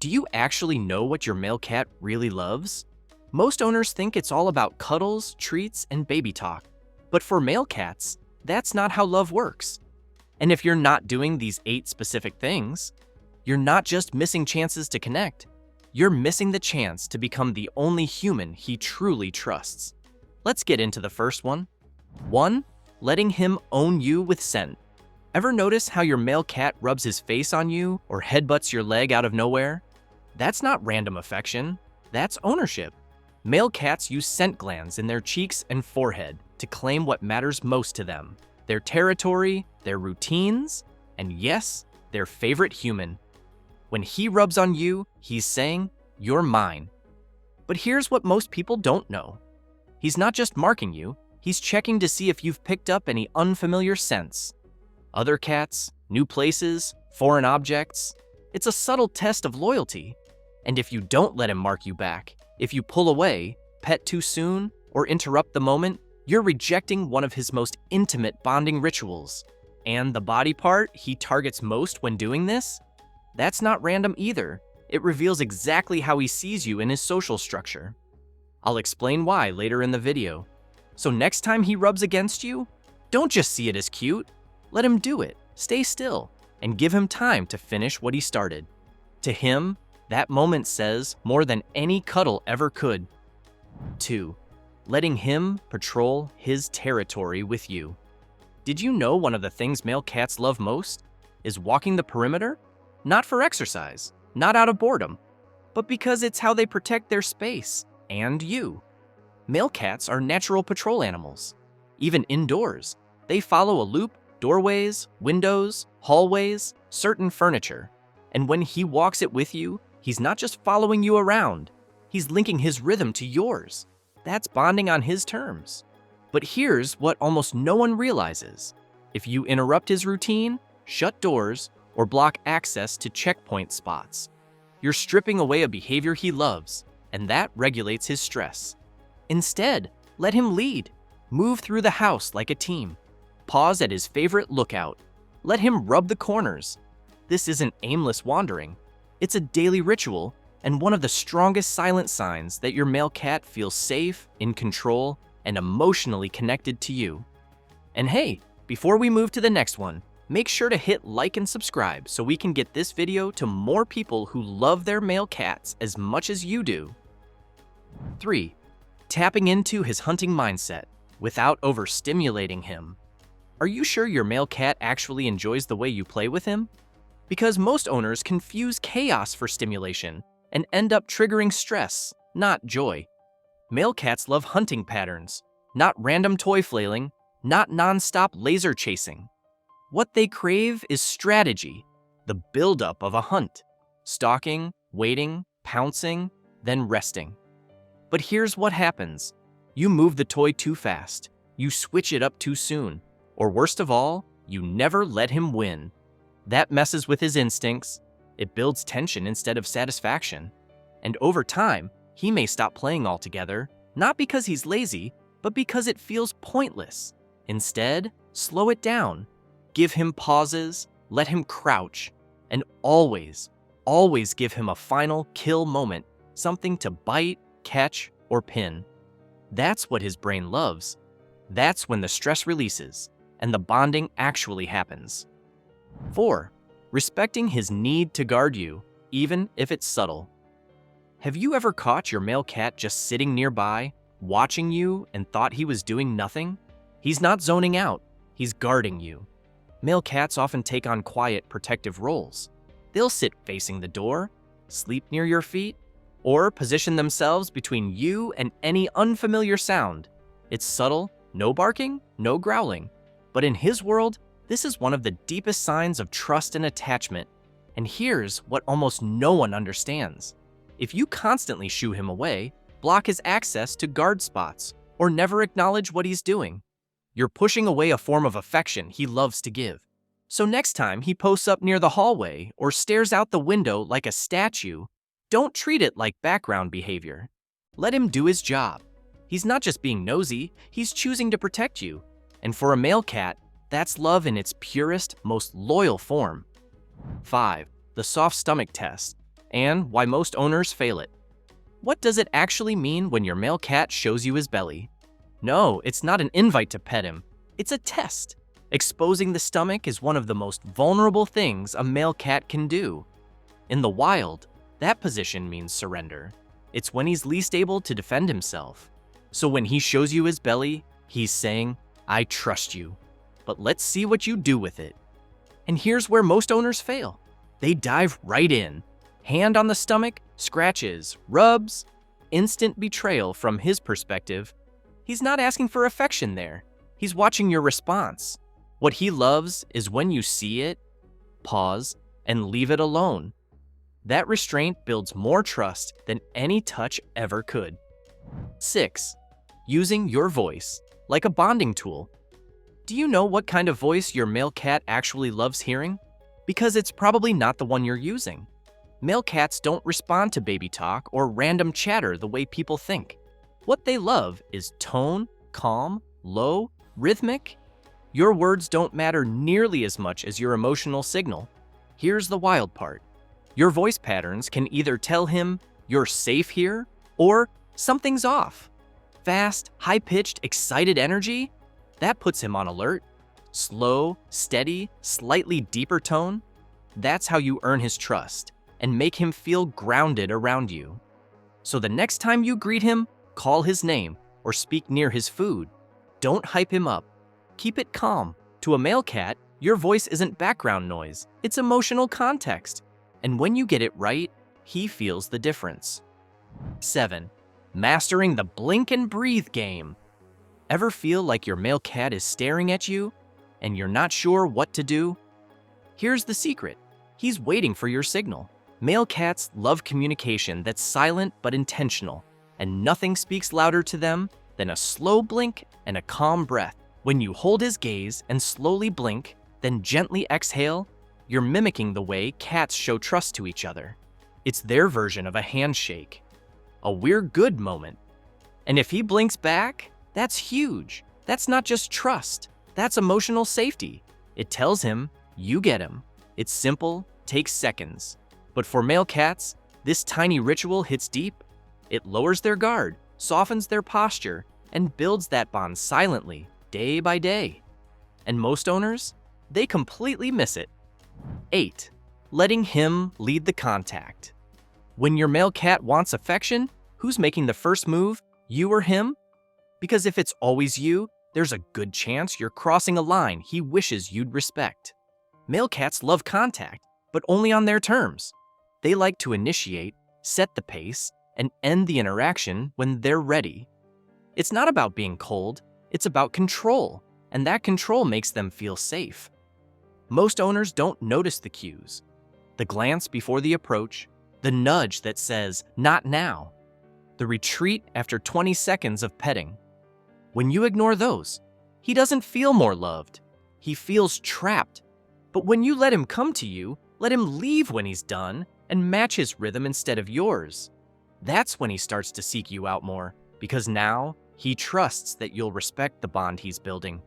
Do you actually know what your male cat really loves? Most owners think it's all about cuddles, treats, and baby talk. But for male cats, that's not how love works. And if you're not doing these 8 specific things, you're not just missing chances to connect, you're missing the chance to become the only human he truly trusts. Let's get into the first one. 1. Letting him own you with scent. Ever notice how your male cat rubs his face on you or headbutts your leg out of nowhere? That's not random affection, that's ownership. Male cats use scent glands in their cheeks and forehead to claim what matters most to them: their territory, their routines, and yes, their favorite human. When he rubs on you, he's saying, "You're mine." But here's what most people don't know. He's not just marking you, he's checking to see if you've picked up any unfamiliar scents. Other cats, new places, foreign objects. It's a subtle test of loyalty. And if you don't let him mark you back, if you pull away, pet too soon, or interrupt the moment, you're rejecting one of his most intimate bonding rituals. And the body part he targets most when doing this? That's not random either. It reveals exactly how he sees you in his social structure. I'll explain why later in the video. So next time he rubs against you, don't just see it as cute. Let him do it, stay still, and give him time to finish what he started. To him, that moment says more than any cuddle ever could. 2. Letting him patrol his territory with you. Did you know one of the things male cats love most is walking the perimeter? Not for exercise, not out of boredom, but because it's how they protect their space and you. Male cats are natural patrol animals. Even indoors, they follow a loop: doorways, windows, hallways, certain furniture. And when he walks it with you, he's not just following you around, he's linking his rhythm to yours. That's bonding on his terms. But here's what almost no one realizes. If you interrupt his routine, shut doors, or block access to checkpoint spots, you're stripping away a behavior he loves, and that regulates his stress. Instead, let him lead. Move through the house like a team. Pause at his favorite lookout. Let him rub the corners. This isn't aimless wandering. It's a daily ritual and one of the strongest silent signs that your male cat feels safe, in control, and emotionally connected to you. And hey, before we move to the next one, make sure to hit like and subscribe so we can get this video to more people who love their male cats as much as you do. 3. Tapping into his hunting mindset without overstimulating him. Are you sure your male cat actually enjoys the way you play with him? Because most owners confuse chaos for stimulation and end up triggering stress, not joy. Male cats love hunting patterns, not random toy flailing, not non-stop laser chasing. What they crave is strategy, the buildup of a hunt: stalking, waiting, pouncing, then resting. But here's what happens. You move the toy too fast, you switch it up too soon, or worst of all, you never let him win. That messes with his instincts. It builds tension instead of satisfaction. And over time, he may stop playing altogether, not because he's lazy, but because it feels pointless. Instead, slow it down. Give him pauses, let him crouch, and always give him a final kill moment, something to bite, catch, or pin. That's what his brain loves. That's when the stress releases and the bonding actually happens. 4. Respecting his need to guard you, even if it's subtle. Have you ever caught your male cat just sitting nearby, watching you, and thought he was doing nothing? He's not zoning out, he's guarding you. Male cats often take on quiet, protective roles. They'll sit facing the door, sleep near your feet, or position themselves between you and any unfamiliar sound. It's subtle, no barking, no growling. But in his world, this is one of the deepest signs of trust and attachment. And here's what almost no one understands. If you constantly shoo him away, block his access to guard spots, or never acknowledge what he's doing, you're pushing away a form of affection he loves to give. So next time he posts up near the hallway or stares out the window like a statue, don't treat it like background behavior. Let him do his job. He's not just being nosy, he's choosing to protect you. And for a male cat, that's love in its purest, most loyal form. 5. The soft stomach test. and why most owners fail it. What does it actually mean when your male cat shows you his belly? No, it's not an invite to pet him. It's a test. Exposing the stomach is one of the most vulnerable things a male cat can do. In the wild, that position means surrender. It's when he's least able to defend himself. So when he shows you his belly, he's saying, I trust you, but let's see what you do with it. And here's where most owners fail. They dive right in. Hand on the stomach, scratches, rubs, instant betrayal from his perspective. He's not asking for affection there. He's watching your response. What he loves is when you see it, pause, and leave it alone. That restraint builds more trust than any touch ever could. 6. Using your voice, like a bonding tool. Do you know what kind of voice your male cat actually loves hearing? Because it's probably not the one you're using. Male cats don't respond to baby talk or random chatter the way people think. What they love is tone, calm, low, rhythmic. Your words don't matter nearly as much as your emotional signal. Here's the wild part. Your voice patterns can either tell him you're safe here or something's off. Fast, high-pitched, excited energy? That puts him on alert. Slow, steady, slightly deeper tone? That's how you earn his trust and make him feel grounded around you. So the next time you greet him, call his name or speak near his food. Don't hype him up. Keep it calm. To a male cat, your voice isn't background noise. It's emotional context. And when you get it right, he feels the difference. 7. Mastering the blink and breathe game. Ever feel like your male cat is staring at you and you're not sure what to do? Here's the secret. He's waiting for your signal. Male cats love communication that's silent but intentional, and nothing speaks louder to them than a slow blink and a calm breath. When you hold his gaze and slowly blink, then gently exhale, you're mimicking the way cats show trust to each other. It's their version of a handshake, a "we're good" moment. And if he blinks back, that's huge. That's not just trust, that's emotional safety. It tells him, you get him. It's simple, takes seconds. But for male cats, this tiny ritual hits deep. It lowers their guard, softens their posture, and builds that bond silently, day by day. And most owners, they completely miss it. 8. Letting him lead the contact. When your male cat wants affection, who's making the first move, you or him? Because if it's always you, there's a good chance you're crossing a line he wishes you'd respect. Male cats love contact, but only on their terms. They like to initiate, set the pace, and end the interaction when they're ready. It's not about being cold, it's about control, and that control makes them feel safe. Most owners don't notice the cues. The glance before the approach, the nudge that says, not now, the retreat after 20 seconds of petting. When you ignore those, he doesn't feel more loved. He feels trapped. But when you let him come to you, let him leave when he's done, and match his rhythm instead of yours. That's when he starts to seek you out more, because now he trusts that you'll respect the bond he's building.